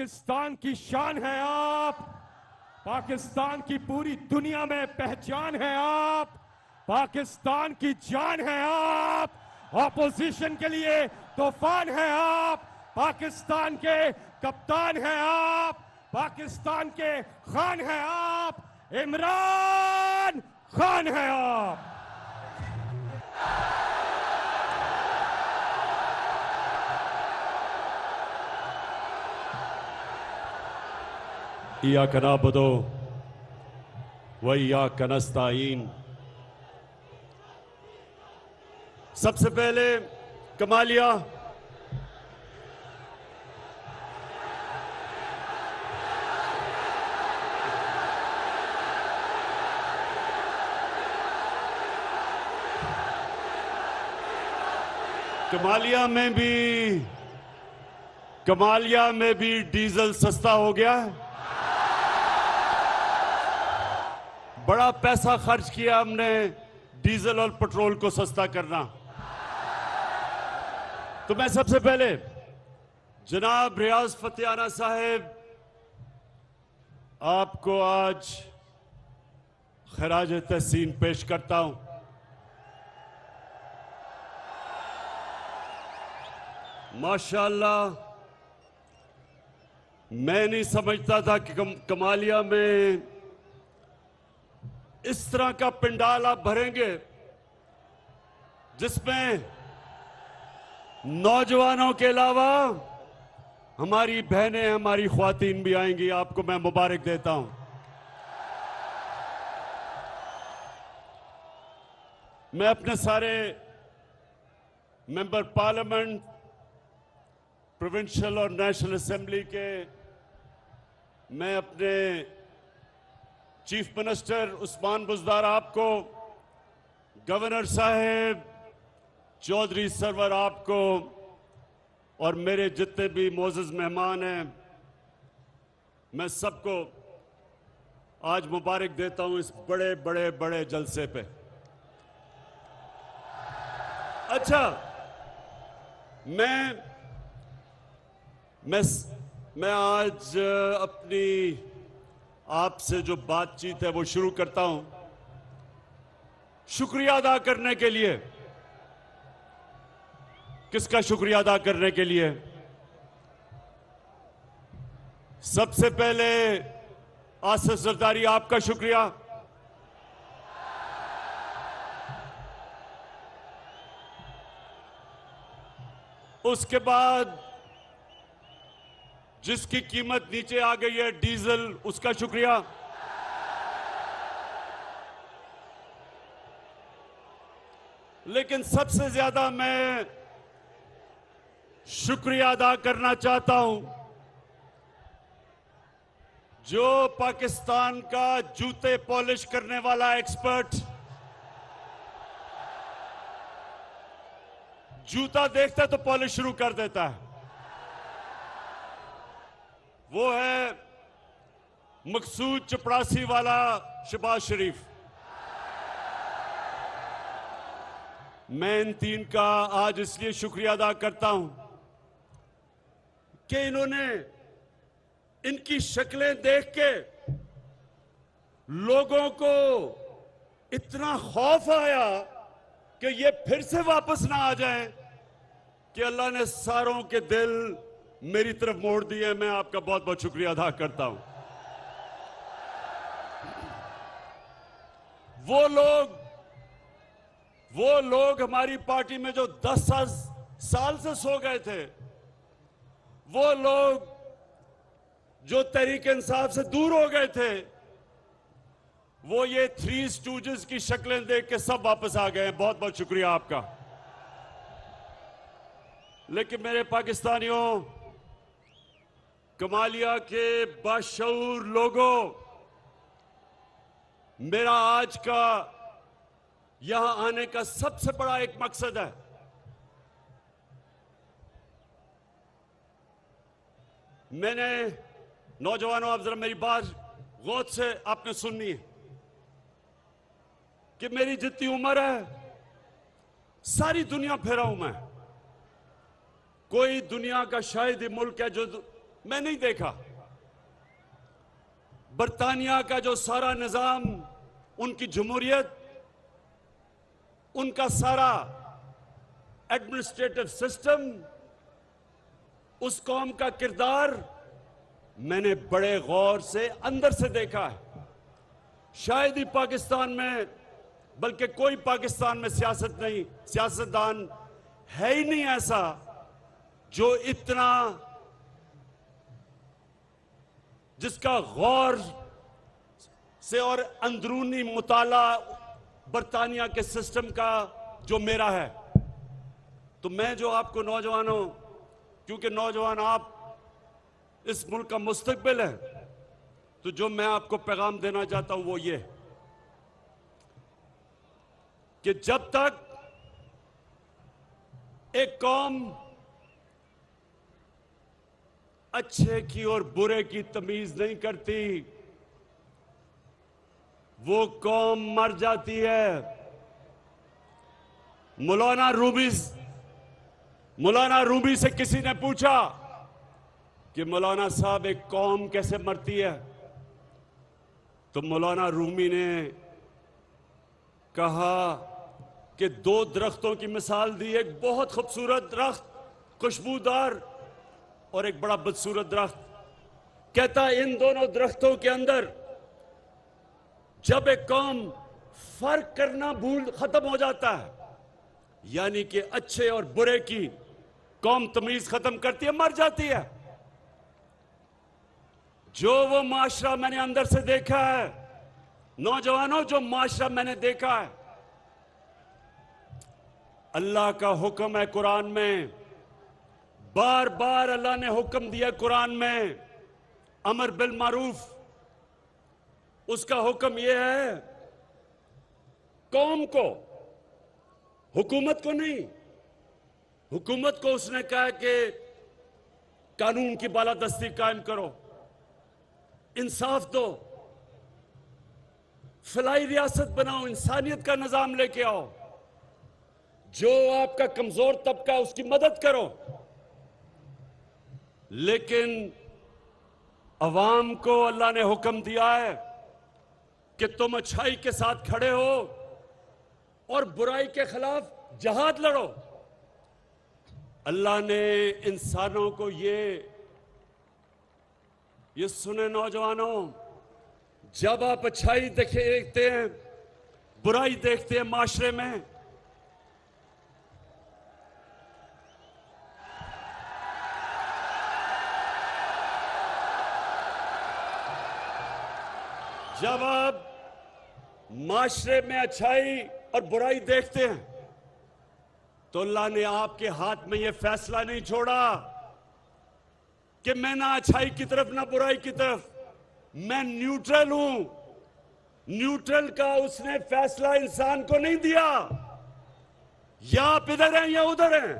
पाकिस्तान की शान है आप, पाकिस्तान की पूरी दुनिया में पहचान है आप, पाकिस्तान की जान है आप, ऑपोजिशन के लिए तूफान है आप, पाकिस्तान के कप्तान हैं आप, पाकिस्तान के खान हैं आप, इमरान खान हैं आप। इय्याक नअबुदु व इय्याक नस्तईन। सबसे पहले कमालिया कमालिया में भी डीजल सस्ता हो गया है। बड़ा पैसा खर्च किया हमने डीजल और पेट्रोल को सस्ता करना। तो मैं सबसे पहले जनाब रियाज फतेहाना साहब आपको आज खराज तहसीन पेश करता हूं। माशाअल्लाह, मैं नहीं समझता था कि कमालिया में इस तरह का पंडाल आप भरेंगे जिसमें नौजवानों के अलावा हमारी बहनें, हमारी ख्वातीन भी आएंगी। आपको मैं मुबारक देता हूं। मैं अपने सारे मेंबर पार्लियामेंट, प्रोविंशियल और नेशनल असेंबली के, मैं अपने चीफ मिनिस्टर उस्मान बुज़दार आपको, गवर्नर साहब चौधरी सरवर आपको और मेरे जितने भी मोअज़्ज़ज़ मेहमान हैं, मैं सबको आज मुबारक देता हूं इस बड़े बड़े बड़े जलसे पे। अच्छा, मैं आज अपनी आपसे जो बातचीत है वो शुरू करता हूं शुक्रिया अदा करने के लिए। किसका शुक्रिया अदा करने के लिए? सबसे पहले आसिफ जरदारी, आपका शुक्रिया। उसके बाद जिसकी कीमत नीचे आ गई है डीजल, उसका शुक्रिया। लेकिन सबसे ज्यादा मैं शुक्रिया अदा करना चाहता हूं जो पाकिस्तान का जूते पॉलिश करने वाला एक्सपर्ट, जूता देखता है तो पॉलिश शुरू कर देता है, वो है मकसूद चपड़ासी वाला शहबाज शरीफ। मैं इन तीन का आज इसलिए शुक्रिया अदा करता हूं कि इन्होंने, इनकी शक्लें देख के लोगों को इतना खौफ आया कि ये फिर से वापस ना आ जाएं कि अल्लाह ने सारों के दिल मेरी तरफ मोड़ दिए। मैं आपका बहुत बहुत शुक्रिया अदा करता हूं। वो लोग हमारी पार्टी में जो 10 साल से सो गए थे, वो लोग जो तहरीक इंसाफ से दूर हो गए थे, वो ये 3 स्टूजेस की शक्लें देख के सब वापस आ गए हैं। बहुत बहुत शुक्रिया आपका। लेकिन मेरे पाकिस्तानियों, कमालिया के बाशऊर लोगों, मेरा आज का यहां आने का सबसे बड़ा एक मकसद है। मैंने, नौजवानों, आप जरा मेरी बात गौर से आपने सुननी है कि मेरी जितनी उम्र है सारी दुनिया फिरा हूं मैं। कोई दुनिया का शायद ही मुल्क है मैं नहीं देखा। बरतानिया का जो सारा निजाम, उनकी जमहूरियत, उनका सारा एडमिनिस्ट्रेटिव सिस्टम, उस कौम का किरदार मैंने बड़े गौर से अंदर से देखा है। शायद ही पाकिस्तान में, बल्कि कोई पाकिस्तान में सियासत नहीं, सियासतदान है ही नहीं ऐसा जो इतना, जिसका गौर से और अंदरूनी मुताला बरतानिया के सिस्टम का जो मेरा है। तो मैं जो आपको नौजवानों, क्योंकि नौजवान आप इस मुल्क का मुस्तकबिल है, तो जो मैं आपको पैगाम देना चाहता हूं वो ये कि जब तक एक कौम अच्छे की और बुरे की तमीज नहीं करती, वो कौम मर जाती है। मौलाना रूमी से किसी ने पूछा कि मौलाना साहब एक कौम कैसे मरती है, तो मौलाना रूमी ने कहा कि दो दरख्तों की मिसाल दी। एक बहुत खूबसूरत दरख्त, खुशबूदार, और एक बड़ा बदसूरत दरख्त। कहता इन दोनों दरख्तों के अंदर जब एक कौम फर्क करना खत्म हो जाता है, यानी कि अच्छे और बुरे की कौम तमीज खत्म करती है, मर जाती है। जो वो माशरा मैंने अंदर से देखा है, नौजवानों, जो माशरा मैंने देखा है, अल्लाह का हुक्म है कुरान में, बार बार अल्लाह ने हुक्म दिया कुरान में, अमर बिल मारूफ। उसका हुक्म यह है कौम को, हुकूमत को नहीं। हुकूमत को उसने कहा कि कानून की बालादस्ती कायम करो, इंसाफ दो, फलाई रियासत बनाओ, इंसानियत का निजाम लेके आओ, जो आपका कमजोर तबका उसकी मदद करो। लेकिन अवाम को अल्लाह ने हुक्म दिया है कि तुम अच्छाई के साथ खड़े हो और बुराई के खिलाफ जहाद लड़ो। अल्लाह ने इंसानों को ये सुने नौजवानों, जब आप अच्छाई देखते हैं, बुराई देखते हैं माशरे में, जब आप माशरे में अच्छाई और बुराई देखते हैं, तो अल्लाह ने आपके हाथ में यह फैसला नहीं छोड़ा कि मैं ना अच्छाई की तरफ ना बुराई की तरफ, मैं न्यूट्रल हूं। न्यूट्रल का उसने फैसला इंसान को नहीं दिया, या आप इधर हैं या उधर हैं।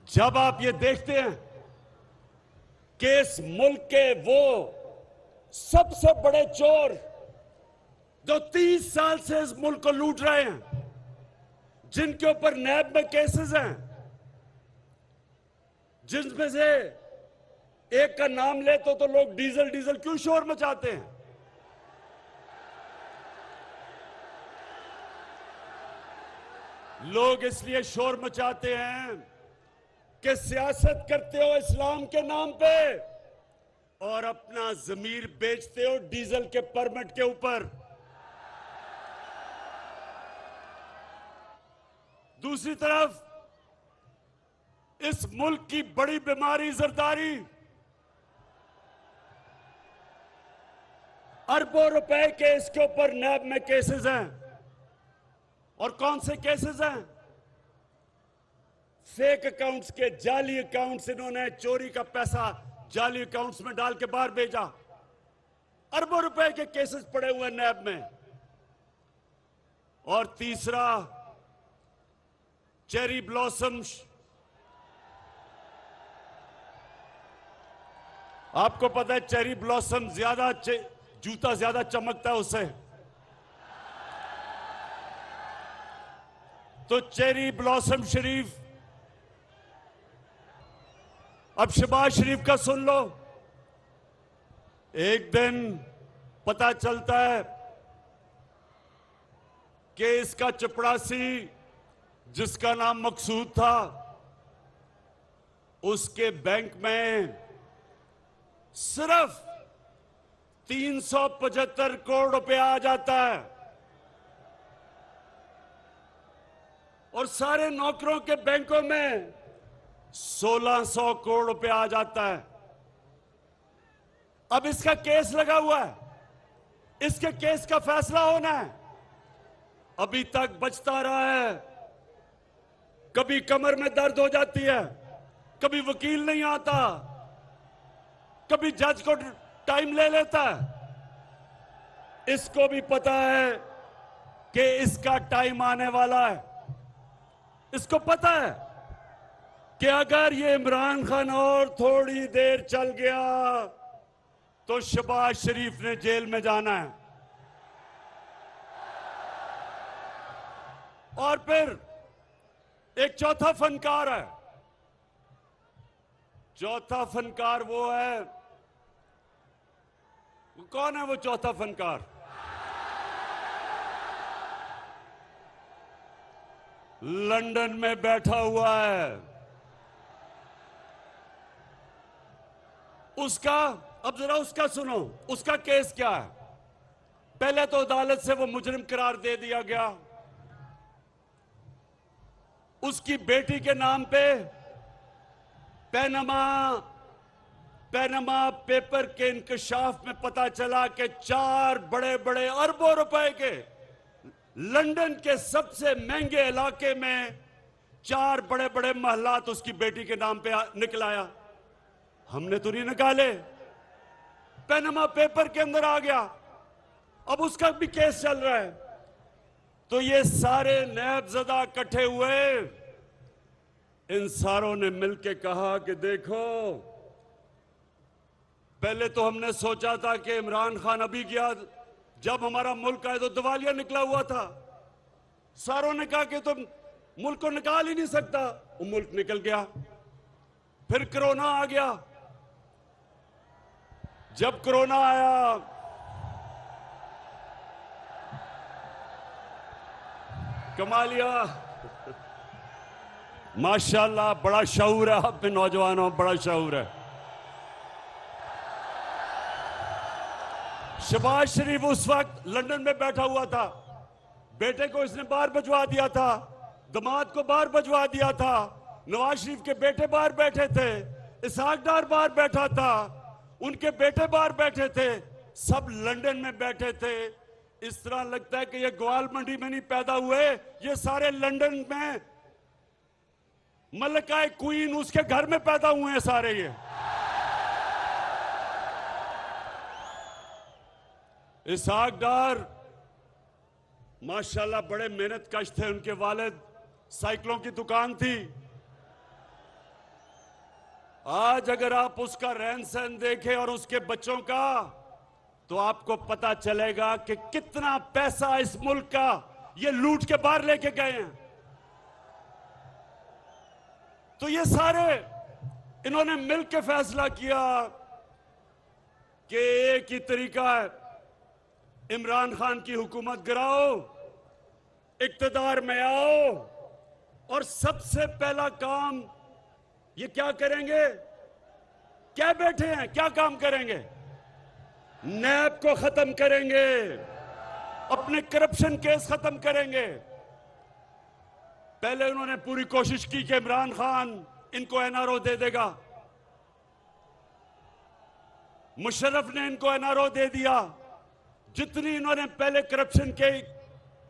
जब आप ये देखते हैं कि इस मुल्क के वो सबसे बड़े चोर जो 30 साल से इस मुल्क को लूट रहे हैं, जिनके ऊपर नैब में केसेस हैं, जिनमें से एक का नाम ले तो लोग डीजल डीजल क्यों शोर मचाते हैं। लोग इसलिए शोर मचाते हैं कि सियासत करते हो इस्लाम के नाम पे और अपना जमीर बेचते हो डीजल के परमिट के ऊपर। दूसरी तरफ इस मुल्क की बड़ी बीमारी जरदारी, अरबों रुपए के इसके ऊपर नैब में केसेस हैं। और कौन से केसेस हैं? फेक अकाउंट्स के, जाली अकाउंट्स, इन्होंने चोरी का पैसा जाली अकाउंट्स में डाल के बाहर भेजा। अरबों रुपए के केसेस पड़े हुए नैब में। और तीसरा, चेरी ब्लॉसम्स। आपको पता है चेरी ब्लॉसम ज्यादा, जूता ज्यादा चमकता है उससे। तो चेरी ब्लॉसम शरीफ अब शहबाज शरीफ का सुन लो। एक दिन पता चलता है कि इसका चपड़ासी जिसका नाम मकसूद था, उसके बैंक में सिर्फ 375 करोड़ रुपया आ जाता है और सारे नौकरों के बैंकों में 1600 करोड़ रुपया आ जाता है। अब इसका केस लगा हुआ है, इसके केस का फैसला होना है। अभी तक बचता रहा है। कभी कमर में दर्द हो जाती है, कभी वकील नहीं आता, कभी जज को टाइम ले लेता है। इसको भी पता है कि इसका टाइम आने वाला है। इसको पता है कि अगर ये इमरान खान और थोड़ी देर चल गया तो शहबाज शरीफ ने जेल में जाना है। और फिर एक चौथा फनकार है। चौथा फनकार वो है, वो कौन है वो चौथा फनकार? लंदन में बैठा हुआ है। उसका, अब जरा उसका सुनो, उसका केस क्या है? पहले तो अदालत से वो मुजरिम करार दे दिया गया। उसकी बेटी के नाम पे पैनामा पेपर के इंकशाफ में पता चला कि 4 बड़े बड़े अरबों रुपए के लंदन के सबसे महंगे इलाके में 4 बड़े बड़े महलात उसकी बेटी के नाम पे निकल आया। हमने तो नहीं निकाले, पैनामा पेपर के अंदर आ गया। अब उसका भी केस चल रहा है। तो ये सारे नैबज़दा इकट्ठे हुए, इन सारों ने मिलकर कहा कि देखो, पहले तो हमने सोचा था कि इमरान खान अभी गया, जब हमारा मुल्क आए तो दिवालिया निकला हुआ था। सारों ने कहा कि तुम मुल्क को निकाल ही नहीं सकता। वो मुल्क निकल गया। फिर कोरोना आ गया। जब कोरोना आया, कमालिया, माशाल्लाह बड़ा शऊर है आप में, नौजवानों बड़ा शऊर है। शहबाज शरीफ उस वक्त लंदन में बैठा हुआ था। बेटे को इसने बाहर भिजवा दिया था, दामाद को बाहर भिजवा दिया था, नवाज शरीफ के बेटे बाहर बैठे थे, इसहाक डार बाहर बैठा था, उनके बेटे बाहर बैठे थे, सब लंदन में बैठे थे। इस तरह लगता है कि ये ग्वाल मंडी में नहीं पैदा हुए, ये सारे लंदन में मलका क्वीन उसके घर में पैदा हुए हैं सारे। ये इसहाक डार माशाल्लाह बड़े मेहनत कश थे। उनके वालिद साइकिलों की दुकान थी। आज अगर आप उसका रहन सहन देखें और उसके बच्चों का, तो आपको पता चलेगा कि कितना पैसा इस मुल्क का ये लूट के बाहर लेके गए हैं। तो ये सारे इन्होंने मिलकर फैसला किया कि एक ही तरीका है, इमरान खान की हुकूमत गिराओ, इक्तदार में आओ, और सबसे पहला काम ये क्या करेंगे? क्या बैठे हैं, क्या काम करेंगे? नैब को खत्म करेंगे, अपने करप्शन केस खत्म करेंगे। पहले उन्होंने पूरी कोशिश की कि इमरान खान इनको एनआरओ दे देगा। मुशर्रफ ने इनको एनआरओ दे दिया। जितनी इन्होंने पहले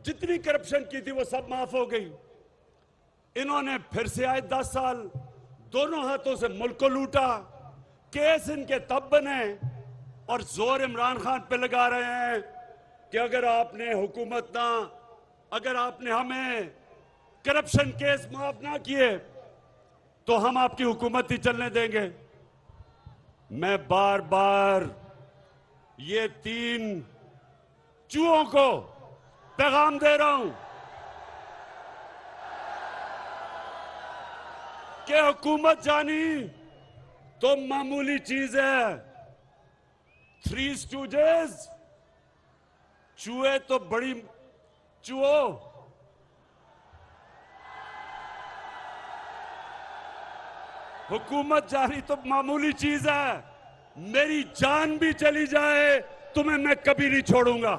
जितनी करप्शन की थी वो सब माफ हो गई। इन्होंने फिर से आए 10 साल दोनों हाथों से मुल्क को लूटा। केस इनके तब बने और जोर इमरान खान पे लगा रहे हैं कि अगर आपने अगर आपने हमें करप्शन केस माफ ना किए तो हम आपकी हुकूमत ही चलने देंगे। मैं बार बार ये 3 चूहों को पैगाम दे रहा हूं कि हुकूमत जानी तो मामूली चीज है। थ्री स्टूजेस, चूहे तो बड़ी चूहो, हुकूमत जारी तो मामूली चीज है। मेरी जान भी चली जाए तुम्हें मैं कभी नहीं छोड़ूंगा।